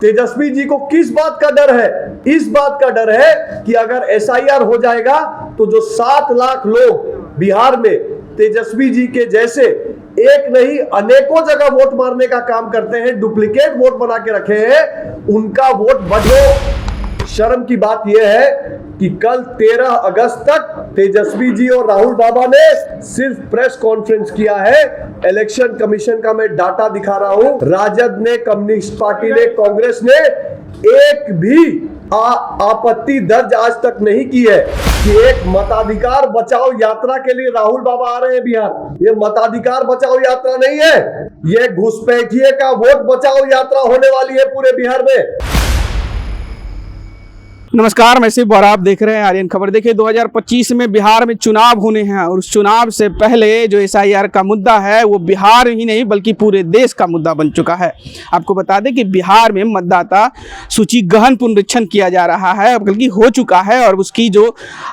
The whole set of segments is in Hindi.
तेजस्वी जी को किस बात का डर है? इस बात का डर है कि अगर एसआईआर हो जाएगा तो जो 7 लाख लोग बिहार में तेजस्वी जी के जैसे एक नहीं अनेकों जगह वोट मारने का काम करते हैं, डुप्लीकेट वोट बना के रखे हैं, उनका वोट बढ़ो। शर्म की बात यह है कि कल 13 अगस्त तक तेजस्वी जी और राहुल बाबा ने सिर्फ प्रेस कॉन्फ्रेंस किया है। इलेक्शन कमीशन का मैं डाटा दिखा रहा हूं, राजद ने, कम्युनिस्ट पार्टी ने, कांग्रेस ने एक भी आपत्ति दर्ज आज तक नहीं की है कि एक मताधिकार बचाओ यात्रा के लिए राहुल बाबा आ रहे हैं बिहार। ये मताधिकार बचाओ यात्रा नहीं है, ये घुसपैठिए का वोट बचाओ यात्रा होने वाली है पूरे बिहार में। नमस्कार, मैं शिव और आप देख रहे हैं आर्यन खबर। देखिए, 2025 में बिहार में चुनाव होने हैं और उस चुनाव से पहले जो एसआईआर का मुद्दा है वो बिहार ही नहीं बल्कि पूरे देश का मुद्दा बन चुका है। आपको बता दें कि बिहार में मतदाता सूची गहन पुनरीक्षण किया जा रहा है, बल्कि हो चुका है, और उसकी जो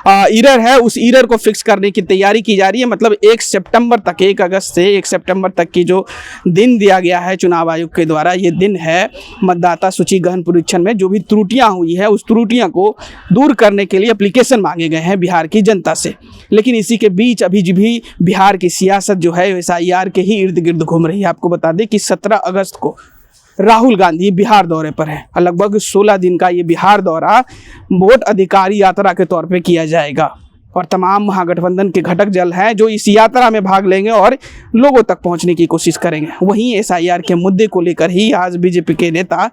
ईरर है उस ईरर को फिक्स करने की तैयारी की जा रही है। मतलब 1 सितंबर तक, 1 अगस्त से 1 सितंबर तक की जो दिन दिया गया है चुनाव आयोग के द्वारा, ये दिन है मतदाता सूची गहन पुनरीक्षण में जो भी त्रुटियाँ हुई है उस त्रुटियाँ को दूर करने के लिए एप्लीकेशन मांगे गए हैं बिहार की जनता से। लेकिन इसी के बीच अभी भी बिहार की सियासत जो है एसआईआर के ही इर्द गिर्द घूम रही है। आपको बता दें कि 17 अगस्त को राहुल गांधी बिहार दौरे पर है और लगभग 16 दिन का ये बिहार दौरा वोट अधिकारी यात्रा के तौर पर किया जाएगा और तमाम महागठबंधन के घटक दल हैं जो इस यात्रा में भाग लेंगे और लोगों तक पहुंचने की कोशिश करेंगे। वहीं एसआईआर के मुद्दे को लेकर ही आज बीजेपी के नेता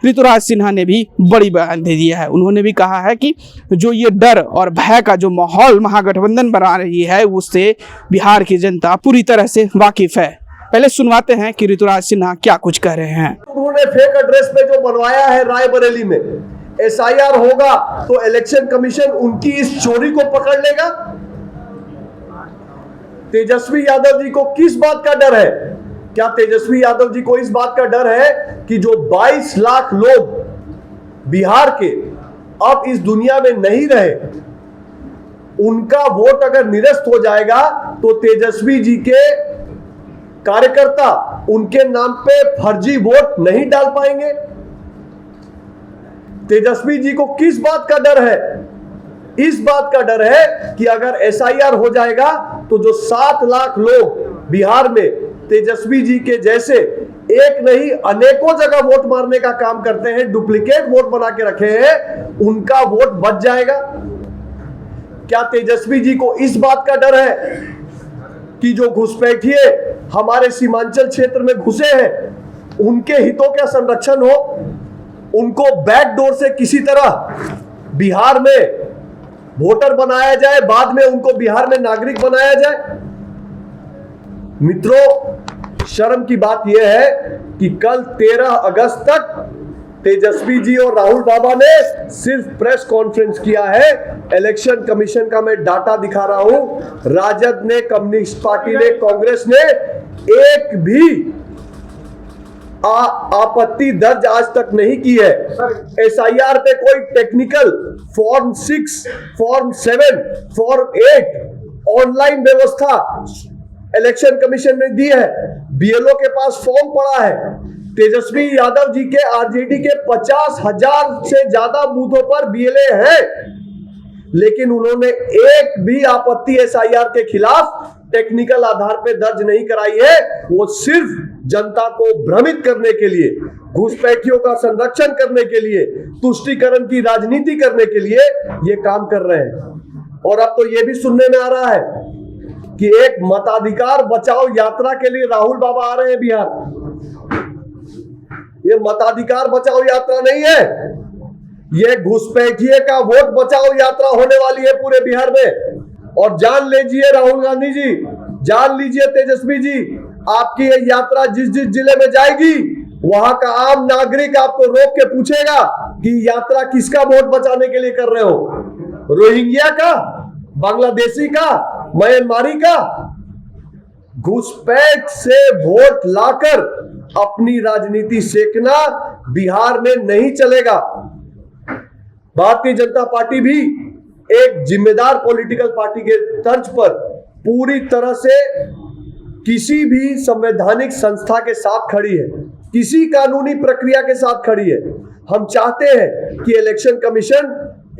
ऋतुराज सिन्हा ने भी बड़ी बयान दे दिया है। उन्होंने भी कहा है कि जो ये डर और भय का जो माहौल महागठबंधन बना रही है उससे बिहार की जनता पूरी तरह से वाकिफ है। पहले सुनवाते हैं कि ऋतुराज सिन्हा क्या कुछ कह रहे हैं। उन्होंने फेक एड्रेस पे जो बनवाया है रायबरेली में, एसआईआर होगा तो इलेक्शन कमीशन उनकी इस चोरी को पकड़ लेगा। तेजस्वी यादव जी को किस बात का डर है? क्या तेजस्वी यादव जी को इस बात का डर है कि जो 22 लाख लोग बिहार के अब इस दुनिया में नहीं रहे, उनका वोट अगर निरस्त हो जाएगा तो तेजस्वी जी के कार्यकर्ता उनके नाम पे फर्जी वोट नहीं डाल पाएंगे? तेजस्वी जी को किस बात का डर है? इस बात का डर है कि अगर एसआईआर हो जाएगा तो जो 7 लाख लोग बिहार में तेजस्वी जी के जैसे एक नहीं अनेकों जगह वोट मारने का काम करते हैं, डुप्लीकेट वोट बना के रखे हैं, उनका वोट बच जाएगा। क्या तेजस्वी जी को इस बात का डर है कि जो घुसपैठिए हमारे सीमांचल क्षेत्र में घुसे हैं उनके हितों का संरक्षण हो, उनको बैकडोर से किसी तरह बिहार में वोटर बनाया जाए, बाद में उनको बिहार में नागरिक बनाया जाए? मित्रों, शर्म की बात यह है कि कल 13 अगस्त तक तेजस्वी जी और राहुल बाबा ने सिर्फ प्रेस कॉन्फ्रेंस किया है। इलेक्शन कमीशन का मैं डाटा दिखा रहा हूं, राजद ने, कम्युनिस्ट पार्टी ने, कांग्रेस ने एक भी आपत्ति दर्ज आज तक नहीं की है। एसआईआर पे कोई technical form 6, form 7, form 8 online व्यवस्था इलेक्शन कमीशन ने दी है। बीएलओ के पास फॉर्म पड़ा है। तेजस्वी यादव जी के आरजेडी के 50,000 से ज्यादा बूथों पर बीएलए है, लेकिन उन्होंने एक भी आपत्ति एसआईआर के खिलाफ टेक्निकल आधार पर दर्ज नहीं कराई है। वो सिर्फ जनता को भ्रमित करने के लिए, घुसपैठियों का संरक्षण करने के लिए, तुष्टीकरण की राजनीति करने के लिए ये काम कर रहे हैं। और अब तो ये भी सुनने में आ रहा है कि एक मताधिकार बचाओ यात्रा के लिए राहुल बाबा आ रहे हैं बिहार। ये मताधिकार बचाओ यात्रा नहीं है, ये घुसपैठिए का वोट बचाओ यात्रा होने वाली है पूरे बिहार में। और जान लीजिए राहुल गांधी जी, जान लीजिए तेजस्वी जी, आपकी ये यात्रा जिस जिस जिले में जाएगी वहां का आम नागरिक आपको रोक के पूछेगा कि यात्रा किसका वोट बचाने के लिए कर रहे हो? रोहिंग्या का, बांग्लादेशी का, म्यांमारी का? घुसपैठ से वोट लाकर अपनी राजनीति सेकना बिहार में नहीं चलेगा। भारतीय जनता पार्टी भी एक जिम्मेदार पॉलिटिकल पार्टी के तर्ज पर पूरी तरह से किसी भी संवैधानिक संस्था के साथ खड़ी है। किसी कानूनी प्रक्रिया के साथ खड़ी है। हम चाहते हैं कि इलेक्शन कमीशन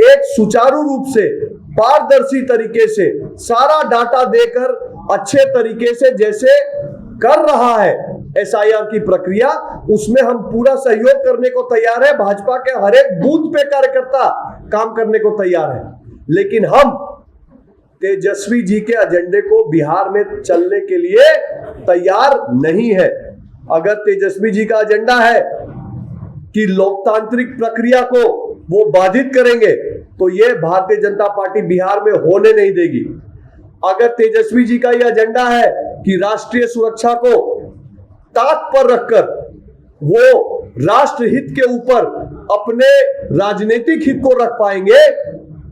एक सुचारू रूप से, पारदर्शी तरीके से सारा डाटा देकर अच्छे तरीके से जैसे कर रहा है एसआईआर की प्रक्रिया, उसमें हम पूरा सहयोग करने को तैयार है। भाजपा के हर एक बूथ पे कार्यकर्ता काम करने को तैयार है, लेकिन हम तेजस्वी जी के एजेंडे को बिहार में चलने के लिए तैयार नहीं है। अगर तेजस्वी जी का एजेंडा है कि लोकतांत्रिक प्रक्रिया को वो बाधित करेंगे, तो ये भारतीय जनता पार्टी बिहार में होने नहीं देगी। अगर तेजस्वी जी का यह एजेंडा है कि राष्ट्रीय सुरक्षा को ताक पर रखकर वो राष्ट्र हित के ऊपर अपने राजनीतिक हित को रख पाएंगे,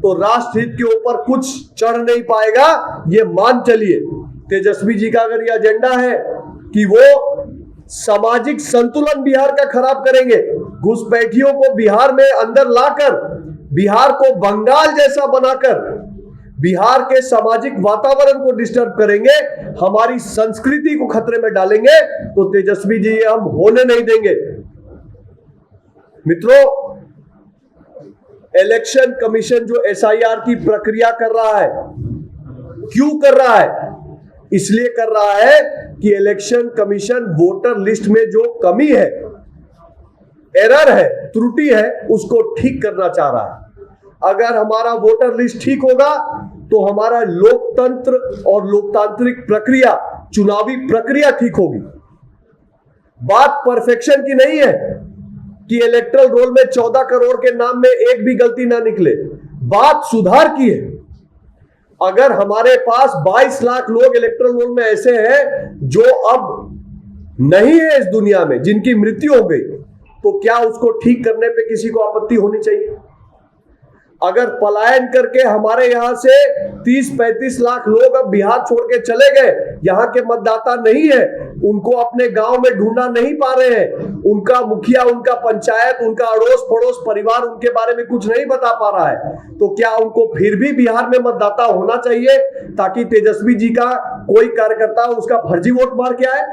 तो राष्ट्र हित के ऊपर कुछ चढ़ नहीं पाएगा, ये मान चलिए। तेजस्वी जी का अगर यह एजेंडा है कि वो सामाजिक संतुलन बिहार का खराब करेंगे, घुसपैठियों को बिहार में अंदर लाकर बिहार को बंगाल जैसा बनाकर बिहार के सामाजिक वातावरण को डिस्टर्ब करेंगे, हमारी संस्कृति को खतरे में डालेंगे, तो तेजस्वी जी ये हम होने नहीं देंगे। मित्रों, इलेक्शन कमीशन जो एसआईआर की प्रक्रिया कर रहा है, क्यों कर रहा है? इसलिए कर रहा है कि इलेक्शन कमीशन वोटर लिस्ट में जो कमी है, एरर है, त्रुटि है, उसको ठीक करना चाह रहा है। अगर हमारा वोटर लिस्ट ठीक होगा तो हमारा लोकतंत्र और लोकतांत्रिक प्रक्रिया, चुनावी प्रक्रिया ठीक होगी। बात परफेक्शन की नहीं है कि इलेक्टरल रोल में 14 करोड़ के नाम में एक भी गलती ना निकले, बात सुधार की है। अगर हमारे पास 22 लाख लोग इलेक्टरल रोल में ऐसे हैं जो अब नहीं है इस दुनिया में, जिनकी मृत्यु हो गई, तो क्या उसको ठीक करने पे किसी को आपत्ति होनी चाहिए? अगर पलायन करके हमारे यहां से 30-35 लाख लोग अब बिहार छोड़ के चले गए, यहां के मतदाता नहीं है, उनको अपने गांव में ढूंढना नहीं पा रहे हैं, उनका मुखिया, उनका पंचायत, उनका अड़ोस पड़ोस परिवार उनके बारे में कुछ नहीं बता पा रहा है, तो क्या उनको फिर भी बिहार में मतदाता होना चाहिए ताकि तेजस्वी जी का कोई कार्यकर्ता उसका फर्जी वोट मार के आए?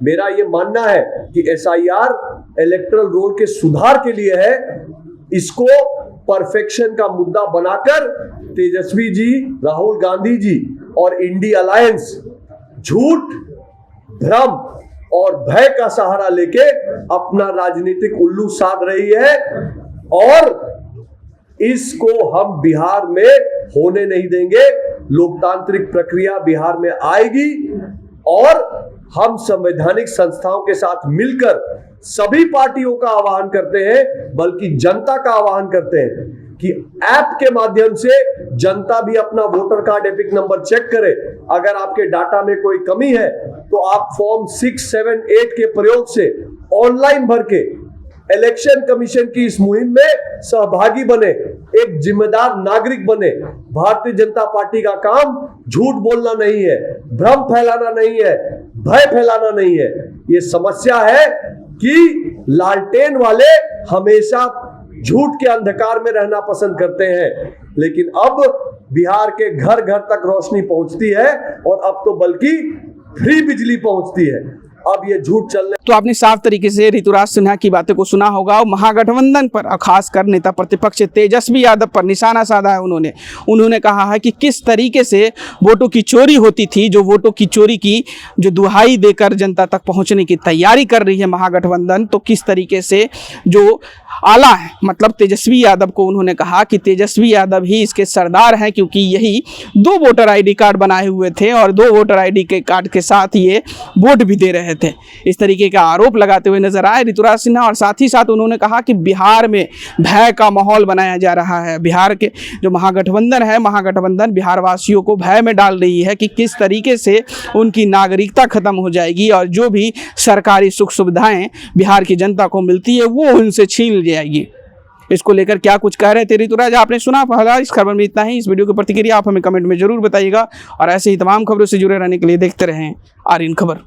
मेरा यह मानना है कि एसआईआर इलेक्टरल रोल के सुधार के लिए है। इसको परफेक्शन का मुद्दा बनाकर तेजस्वी जी, राहुल गांधी जी और इंडिया अलायंस झूठ, भ्रम और भय का सहारा लेके अपना राजनीतिक उल्लू साध रही है, और इसको हम बिहार में होने नहीं देंगे। लोकतांत्रिक प्रक्रिया बिहार में आएगी और हम संवैधानिक संस्थाओं के साथ मिलकर सभी पार्टियों का आह्वान करते हैं, बल्कि जनता का आह्वान करते हैं कि ऐप के माध्यम से जनता भी अपना voter card EPIC number check करे। अगर आपके डाटा में कोई कमी है तो आप फॉर्म 678 के प्रयोग से ऑनलाइन भर के इलेक्शन कमीशन की इस मुहिम में सहभागी बने, एक जिम्मेदार नागरिक बने। भारतीय जनता पार्टी का काम झूठ बोलना नहीं है, भ्रम फैलाना नहीं है, भय फैलाना नहीं है। ये समस्या है कि लालटेन वाले हमेशा झूठ के अंधकार में रहना पसंद करते हैं, लेकिन अब बिहार के घर घर तक रोशनी पहुंचती है, और अब तो बल्कि फ्री बिजली पहुंचती है। अब ये झूठ चलने। तो आपने साफ तरीके से ऋतुराज सिन्हा की बातें को सुना होगा, और महागठबंधन पर, खासकर नेता प्रतिपक्ष तेजस्वी यादव पर निशाना साधा है। उन्होंने कहा है कि किस तरीके से वोटों की चोरी होती थी, जो वोटों की चोरी की जो दुहाई देकर जनता तक पहुंचने की तैयारी कर रही है महागठबंधन, तो किस तरीके से जो आला है, मतलब तेजस्वी यादव को उन्होंने कहा कि तेजस्वी यादव ही इसके सरदार हैं, क्योंकि यही 2 वोटर आईडी कार्ड बनाए हुए थे और 2 वोटर आईडी के कार्ड के साथ ये वोट भी दे रहे थे। इस तरीके का आरोप लगाते हुए नजर आए ऋतुराज सिन्हा, और साथ ही साथ उन्होंने कहा कि बिहार में भय का माहौल बनाया जा रहा है। बिहार के जो महागठबंधन है, महागठबंधन बिहार वासियों को भय में डाल रही है कि किस तरीके से उनकी नागरिकता खत्म हो जाएगी और जो भी सरकारी सुख सुविधाएं बिहार की जनता को मिलती है वो उनसे छीन जाएगी। इसको लेकर क्या कुछ कह रहे थे ऋतुराज, आपने सुना। पहला इस खबर में इतना ही। इस वीडियो की प्रतिक्रिया आप हमें कमेंट में जरूर बताइएगा, और ऐसे ही तमाम खबरों से जुड़े रहने के लिए देखते रहें आर्यन खबर।